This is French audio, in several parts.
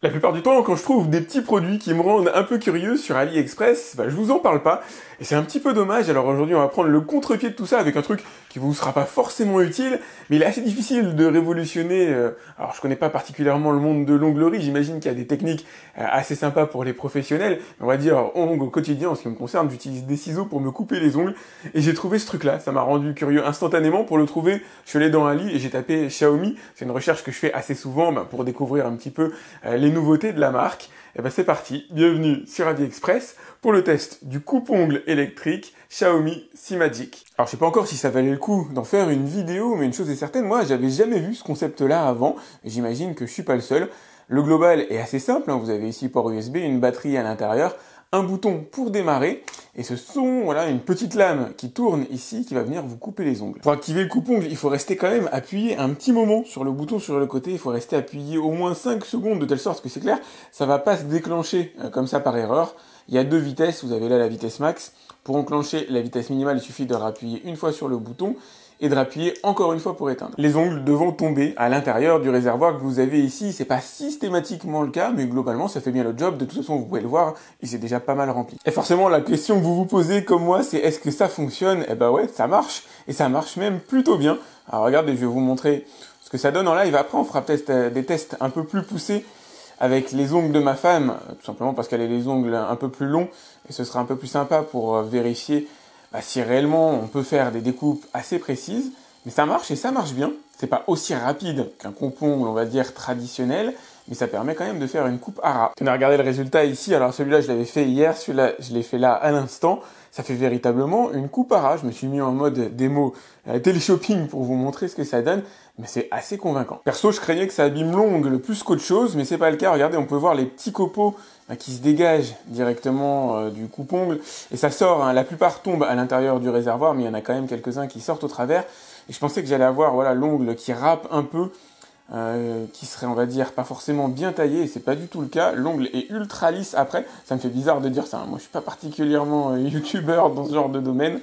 La plupart du temps, quand je trouve des petits produits qui me rendent un peu curieux sur AliExpress, je vous en parle pas. Et c'est un petit peu dommage. Alors aujourd'hui, on va prendre le contre-pied de tout ça avec un truc qui vous sera pas forcément utile, mais il est assez difficile de révolutionner. Alors je connais pas particulièrement le monde de l'onglerie. J'imagine qu'il y a des techniques assez sympas pour les professionnels. On va dire ongles au quotidien, en ce qui me concerne, j'utilise des ciseaux pour me couper les ongles. Et j'ai trouvé ce truc-là. Ça m'a rendu curieux instantanément. Pour le trouver, je suis allé dans Ali et j'ai tapé Xiaomi. C'est une recherche que je fais assez souvent pour découvrir un petit peu les nouveautés de la marque. Et c'est parti, bienvenue sur AliExpress pour le test du coupe-ongles électrique Xiaomi C-Magic. Alors je sais pas encore si ça valait le coup d'en faire une vidéo, mais une chose est certaine, moi j'avais jamais vu ce concept-là avant, et j'imagine que je suis pas le seul. Le global est assez simple, vous avez ici port USB, une batterie à l'intérieur, un bouton pour démarrer, et ce sont voilà une petite lame qui tourne ici qui va venir vous couper les ongles. Pour activer le coupe-ongle, il faut rester quand même appuyé un petit moment sur le bouton sur le côté, il faut rester appuyé au moins 5 secondes de telle sorte que c'est clair, ça va pas se déclencher comme ça par erreur. Il y a deux vitesses, vous avez là la vitesse max. Pour enclencher la vitesse minimale, il suffit de rappuyer une fois sur le bouton et de rappuyer encore une fois pour éteindre. Les ongles devront tomber à l'intérieur du réservoir que vous avez ici. C'est pas systématiquement le cas, mais globalement, ça fait bien le job. De toute façon, vous pouvez le voir, il s'est déjà pas mal rempli. Et forcément, la question que vous vous posez comme moi, c'est est-ce que ça fonctionne? Eh ben ouais, ça marche. Et ça marche même plutôt bien. Alors regardez, je vais vous montrer ce que ça donne en live. Après, on fera peut-être des tests un peu plus poussés avec les ongles de ma femme, tout simplement parce qu'elle a les ongles un peu plus longs. Et ce sera un peu plus sympa pour vérifier si réellement on peut faire des découpes assez précises, mais ça marche et ça marche bien. C'est pas aussi rapide qu'un coupe-ongle, on va dire, traditionnel, mais ça permet quand même de faire une coupe à ras. On a regardé le résultat ici, alors celui-là je l'avais fait hier, celui-là je l'ai fait là à l'instant. Ça fait véritablement une coupe à ras. Je me suis mis en mode démo téléshopping pour vous montrer ce que ça donne, mais c'est assez convaincant. Perso, je craignais que ça abîme l'ongle plus qu'autre chose, mais c'est pas le cas. Regardez, on peut voir les petits copeaux qui se dégagent directement du coupe-ongle, et ça sort, la plupart tombent à l'intérieur du réservoir, mais il y en a quand même quelques-uns qui sortent au travers, et je pensais que j'allais avoir l'ongle qui râpe un peu, qui serait, on va dire, pas forcément bien taillé, et c'est pas du tout le cas. L'ongle est ultra lisse après. Ça me fait bizarre de dire ça, hein. Moi je suis pas particulièrement youtubeur dans ce genre de domaine.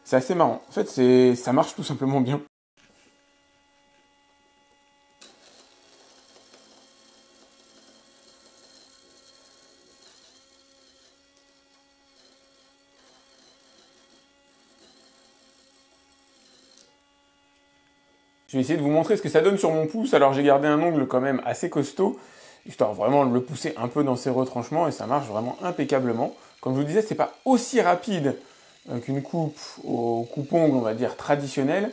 C'est assez marrant. En fait, ça marche tout simplement bien. Je vais essayer de vous montrer ce que ça donne sur mon pouce. Alors j'ai gardé un ongle quand même assez costaud, histoire vraiment de le pousser un peu dans ses retranchements, et ça marche vraiment impeccablement. Comme je vous disais, c'est pas aussi rapide qu'une coupe au coupe-ongle, on va dire, traditionnelle,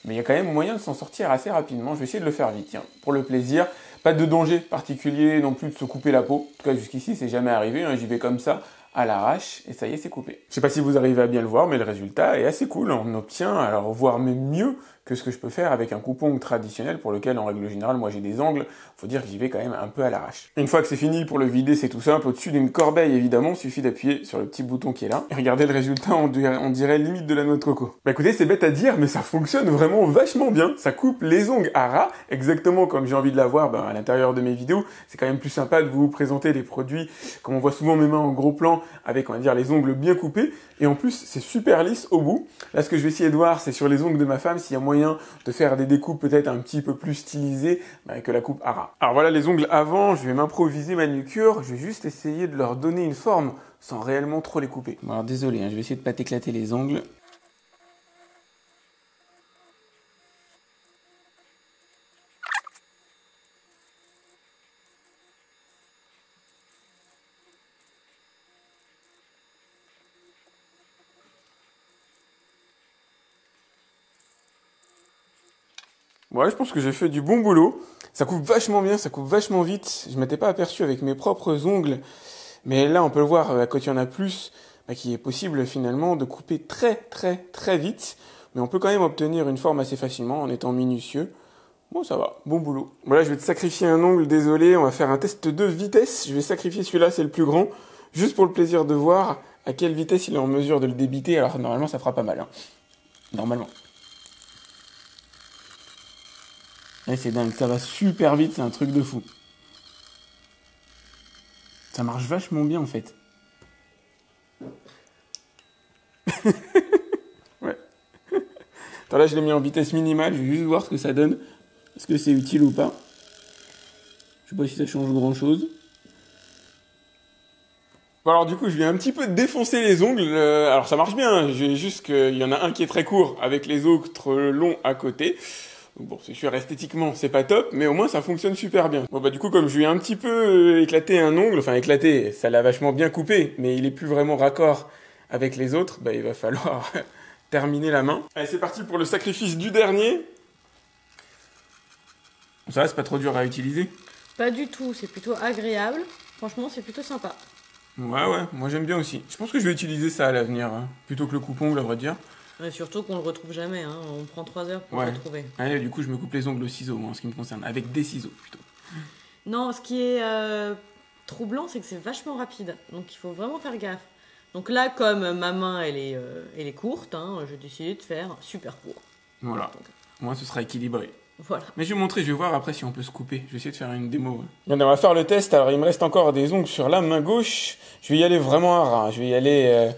mais il y a quand même moyen de s'en sortir assez rapidement. Je vais essayer de le faire vite, tiens, pour le plaisir. Pas de danger particulier non plus de se couper la peau. En tout cas, jusqu'ici, c'est jamais arrivé, hein. J'y vais comme ça, à l'arrache, et ça y est, c'est coupé. Je sais pas si vous arrivez à bien le voir, mais le résultat est assez cool. On obtient, alors voire même mieux que ce que je peux faire avec un coupe-ongle traditionnel pour lequel, en règle générale, moi j'ai des angles. Faut dire que j'y vais quand même un peu à l'arrache. Une fois que c'est fini, pour le vider, c'est tout simple. Au-dessus d'une corbeille, évidemment, il suffit d'appuyer sur le petit bouton qui est là. Et regardez le résultat, on dirait limite de la noix de coco. Écoutez, c'est bête à dire, mais ça fonctionne vraiment vachement bien. Ça coupe les ongles à ras, exactement comme j'ai envie de l'avoir à l'intérieur de mes vidéos. C'est quand même plus sympa de vous présenter des produits, comme on voit souvent mes mains en gros plan, avec, on va dire, les ongles bien coupés. Et en plus, c'est super lisse au bout. Là, ce que je vais essayer de voir, c'est sur les ongles de ma femme, s'il y a moyen de faire des découpes peut-être un petit peu plus stylisées que la coupe à ras. Alors voilà les ongles avant, je vais m'improviser manucure, je vais juste essayer de leur donner une forme sans réellement trop les couper. Bon, alors désolé, je vais essayer de pas t'éclater les ongles. Ouais, je pense que j'ai fait du bon boulot. Ça coupe vachement bien, ça coupe vachement vite. Je m'étais pas aperçu avec mes propres ongles. Mais là, on peut le voir, quand il y en a plus, qu'il est possible finalement de couper très très très vite. Mais on peut quand même obtenir une forme assez facilement en étant minutieux. Bon, ça va, bon boulot. Voilà, je vais te sacrifier un ongle, désolé. On va faire un test de vitesse. Je vais sacrifier celui-là, c'est le plus grand. Juste pour le plaisir de voir à quelle vitesse il est en mesure de le débiter. Alors normalement, ça fera pas mal, hein. Normalement. Ouais, c'est dingue, ça va super vite, c'est un truc de fou. Ça marche vachement bien en fait. Ouais. Attends, là je l'ai mis en vitesse minimale, je vais juste voir ce que ça donne. Est-ce que c'est utile ou pas? sais pas si ça change grand chose. Bon alors du coup je viens un petit peu défoncer les ongles, alors ça marche bien, hein. J'ai juste qu'il y en a un qui est très court avec les autres longs à côté. Donc bon c'est sûr esthétiquement c'est pas top, mais au moins ça fonctionne super bien. Bon bah du coup comme je lui ai un petit peu éclaté un ongle, enfin éclaté, ça l'a vachement bien coupé, mais il est plus vraiment raccord avec les autres, bah il va falloir terminer la main. Allez c'est parti pour le sacrifice du dernier. Ça va, c'est pas trop dur à utiliser? Pas du tout, c'est plutôt agréable. Franchement, c'est plutôt sympa. Ouais, moi j'aime bien aussi. Je pense que je vais utiliser ça à l'avenir, hein, plutôt que le coupe-ongle, à vrai dire. Et surtout qu'on le retrouve jamais, hein. On prend 3 heures pour Ouais. le retrouver. Allez, du coup, je me coupe les ongles au ciseau, moi, en ce qui me concerne. Avec des ciseaux, plutôt. Non, ce qui est troublant, c'est que c'est vachement rapide. Donc il faut vraiment faire gaffe. Donc là, comme ma main, elle est courte, hein, j'ai décidé de faire super court. Voilà. Donc, Moi, ce sera équilibré. voilà. Mais je vais montrer, je vais voir après si on peut se couper. Je vais essayer de faire une démo. Bien, on va faire le test. Alors, il me reste encore des ongles sur la main gauche. Je vais y aller vraiment à ras. Je vais y aller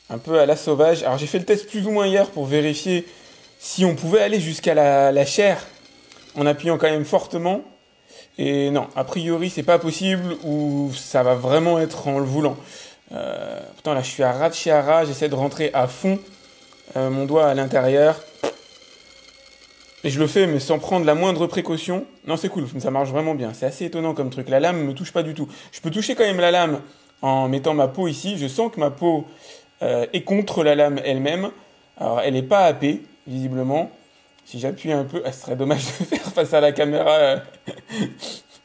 un peu à la sauvage. Alors, j'ai fait le test plus ou moins hier pour vérifier si on pouvait aller jusqu'à la chair en appuyant quand même fortement. Et non, a priori, c'est pas possible ou ça va vraiment être en le voulant. Pourtant, là, je suis à ras de chez à ras. J'essaie de rentrer à fond mon doigt à l'intérieur. Et je le fais, mais sans prendre la moindre précaution. Non, c'est cool, ça marche vraiment bien. C'est assez étonnant comme truc. La lame me touche pas du tout. Je peux toucher quand même la lame en mettant ma peau ici. Je sens que ma peau est contre la lame elle-même. Alors, elle n'est pas happée, visiblement. Si j'appuie un peu, ce serait dommage de faire face à la caméra,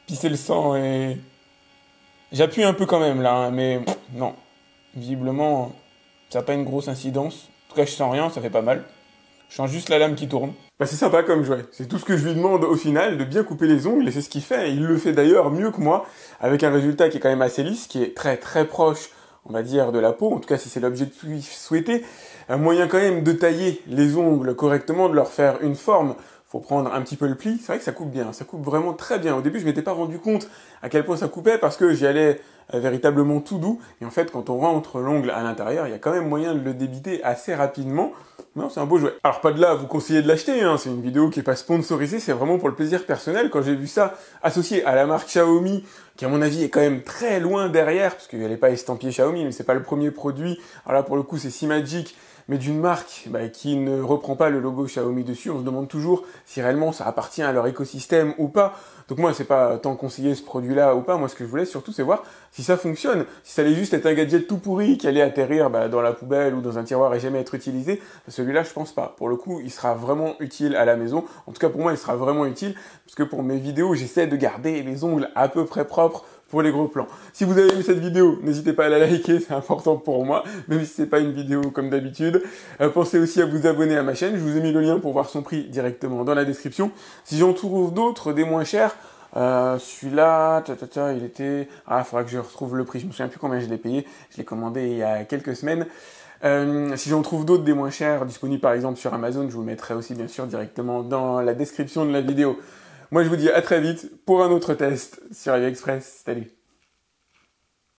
pisser le sang et... J'appuie un peu quand même là, hein, mais non. Visiblement, ça n'a pas une grosse incidence. En tout cas, je sens rien, ça fait pas mal. Je sens juste la lame qui tourne. Bah c'est sympa comme jouet. C'est tout ce que je lui demande au final, de bien couper les ongles, et c'est ce qu'il fait. Il le fait d'ailleurs mieux que moi, avec un résultat qui est quand même assez lisse, qui est très très proche, on va dire, de la peau, en tout cas si c'est l'objectif souhaité. Un moyen quand même de tailler les ongles correctement, de leur faire une forme. Faut prendre un petit peu le pli. C'est vrai que ça coupe bien, ça coupe vraiment très bien. Au début, je m'étais pas rendu compte à quel point ça coupait, parce que j'y allais véritablement tout doux. Et en fait, quand on rentre l'ongle à l'intérieur, il y a quand même moyen de le débiter assez rapidement. Non, c'est un beau jouet. Alors pas de là à vous conseiller de l'acheter, hein. C'est une vidéo qui est pas sponsorisée, c'est vraiment pour le plaisir personnel. Quand j'ai vu ça associé à la marque Xiaomi, qui à mon avis est quand même très loin derrière, parce qu'elle n'est pas estampillée Xiaomi, mais c'est pas le premier produit. Alors là pour le coup c'est SeeMagic, mais d'une marque qui ne reprend pas le logo Xiaomi dessus. On se demande toujours si réellement ça appartient à leur écosystème ou pas. Donc moi, c'est pas tant conseiller ce produit-là ou pas. Moi, ce que je voulais surtout, c'est voir si ça fonctionne. Si ça allait juste être un gadget tout pourri qui allait atterrir dans la poubelle ou dans un tiroir et jamais être utilisé, celui-là, je pense pas. Pour le coup, il sera vraiment utile à la maison. En tout cas, pour moi, il sera vraiment utile parce que pour mes vidéos, j'essaie de garder les ongles à peu près propres pour les gros plans. Si vous avez aimé cette vidéo, n'hésitez pas à la liker, c'est important pour moi, même si c'est pas une vidéo comme d'habitude. Pensez aussi à vous abonner à ma chaîne, je vous ai mis le lien pour voir son prix directement dans la description. Si j'en trouve d'autres, des moins chers, celui-là, il était... Ah, faudra que je retrouve le prix, je me souviens plus combien je l'ai payé, je l'ai commandé il y a quelques semaines. Si j'en trouve d'autres des moins chers, disponibles par exemple sur Amazon, je vous mettrai aussi bien sûr directement dans la description de la vidéo. Moi je vous dis à très vite pour un autre test sur AliExpress. Salut!